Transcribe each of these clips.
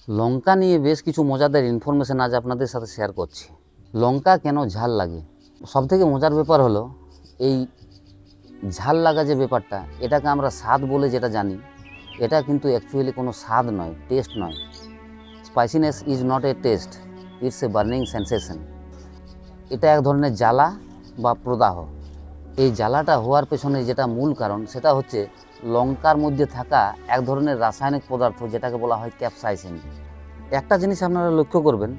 লঙ্কা নিয়ে বেশ কিছু মজাদার ইনফরমেশন আজ আপনাদের সাথে শেয়ার করছি। লঙ্কা কেন ঝাল লাগে? সবথেকে মজার ব্যাপার হলো এই ঝাল লাগা যে ব্যাপারটা, এটাকে আমরা স্বাদ বলে যেটা জানি, এটা কিন্তু অ্যাকচুয়ালি কোনো স্বাদ নয়, টেস্ট নয়। Spiciness is not a taste, it's a burning sensation. এটা এক ধরনের জ্বালা বা প্রদাহ। এই জ্বালাটা হওয়ার পেছনে যেটা মূল কারণ, সেটা হচ্ছে লঙ্কার মধ্যে থাকা এক ধরনের রাসায়নিক পদার্থ, যেটাকে বলা হয় ক্যাপসাইসিন। একটা জিনিস আপনারা লক্ষ্য করবেন,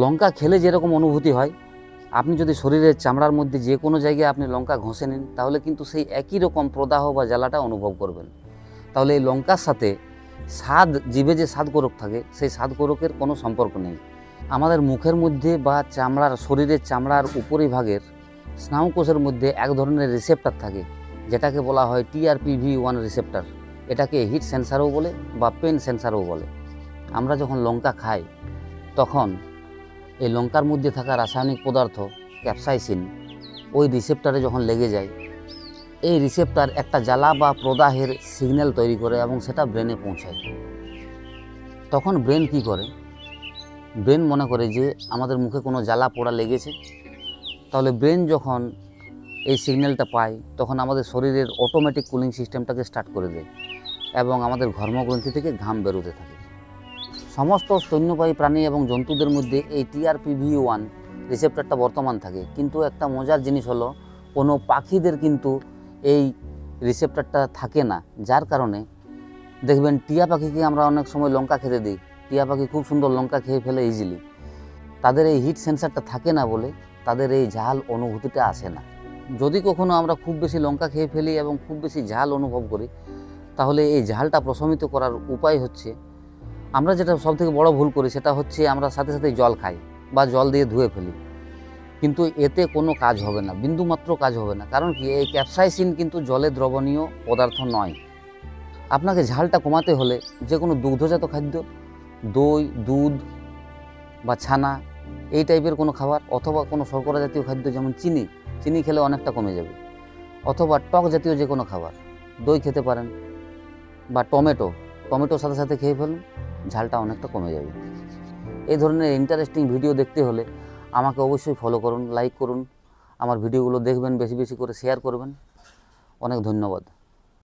লঙ্কা খেলে যেরকম অনুভূতি হয়, আপনি যদি শরীরের চামড়ার মধ্যে যে কোনো জায়গায় আপনি লঙ্কা ঘষে নিন, তাহলে কিন্তু সেই একই রকম প্রদাহ বা জ্বালাটা অনুভব করবেন। তাহলে এই লঙ্কার সাথে স্বাদ, জিভে যে স্বাদ কোরক থাকে, সেই স্বাদ কোরকের কোনো সম্পর্ক নেই। আমাদের মুখের মধ্যে বা চামড়ার, শরীরের চামড়ার উপরিভাগের স্নায়ুকোষের মধ্যে এক ধরনের রিসেপ্টর থাকে, যেটাকে বলা হয় TRPV1 রিসেপ্টর। এটাকে হিট সেন্সারও বলে বা পেন সেন্সারও বলে। আমরা যখন লঙ্কা খাই, তখন এই লঙ্কার মধ্যে থাকা রাসায়নিক পদার্থ ক্যাপসাইসিন ওই রিসেপ্টরে যখন লেগে যায়, এই রিসেপ্টর একটা জ্বালা বা প্রদাহের সিগন্যাল তৈরি করে এবং সেটা ব্রেনে পৌঁছায়। তখন ব্রেন কি করে? ব্রেন মনে করে যে আমাদের মুখে কোনো জ্বালা পোড়া লেগেছে। তাহলে ব্রেন যখন এই সিগন্যালটা পায়, তখন আমাদের শরীরের অটোমেটিক কুলিং সিস্টেমটাকে স্টার্ট করে দেয় এবং আমাদের ঘর্মগ্রন্থি থেকে ঘাম বেরোতে থাকে। সমস্ত স্তন্যপায়ী প্রাণী এবং জন্তুদের মধ্যে এই TRPV1 রিসেপ্টরটা বর্তমান থাকে, কিন্তু একটা মজার জিনিস হলো, কোনো পাখিদের কিন্তু এই রিসেপ্টরটা থাকে না। যার কারণে দেখবেন টিয়া পাখিকে আমরা অনেক সময় লঙ্কা খেতে দিই, টিয়া পাখি খুব সুন্দর লঙ্কা খেয়ে ফেলে ইজিলি। তাদের এই হিট সেন্সারটা থাকে না বলে তাদের এই ঝাল অনুভূতিটা আসে না। যদি কখনো আমরা খুব বেশি লঙ্কা খেয়ে ফেলি এবং খুব বেশি ঝাল অনুভব করি, তাহলে এই ঝালটা প্রশমিত করার উপায় হচ্ছে, আমরা যেটা সবথেকে বড় ভুল করি, সেটা হচ্ছে আমরা সাথে সাথে জল খাই বা জল দিয়ে ধুয়ে ফেলি। কিন্তু এতে কোনো কাজ হবে না, বিন্দুমাত্র কাজ হবে না। কারণ কি, এই ক্যাপসাইসিন কিন্তু জলে দ্রবণীয় পদার্থ নয়। আপনাকে ঝালটা কমাতে হলে যে কোনো দুগ্ধজাত খাদ্য, দই, দুধ বা ছানা, এই টাইপের কোনো খাবার, অথবা কোনো শর্করা জাতীয় খাদ্য যেমন চিনি খেলে অনেকটা কমে যাবে। অথবা টক জাতীয় যে কোনো খাবার, দই খেতে পারেন, বা টমেটোর সাথে সাথে খেয়ে ফেলুন, ঝালটা অনেকটা কমে যাবে। এই ধরনের ইন্টারেস্টিং ভিডিও দেখতে হলে আমাকে অবশ্যই ফলো করুন, লাইক করুন, আমার ভিডিওগুলো দেখবেন, বেশি বেশি করে শেয়ার করবেন। অনেক ধন্যবাদ।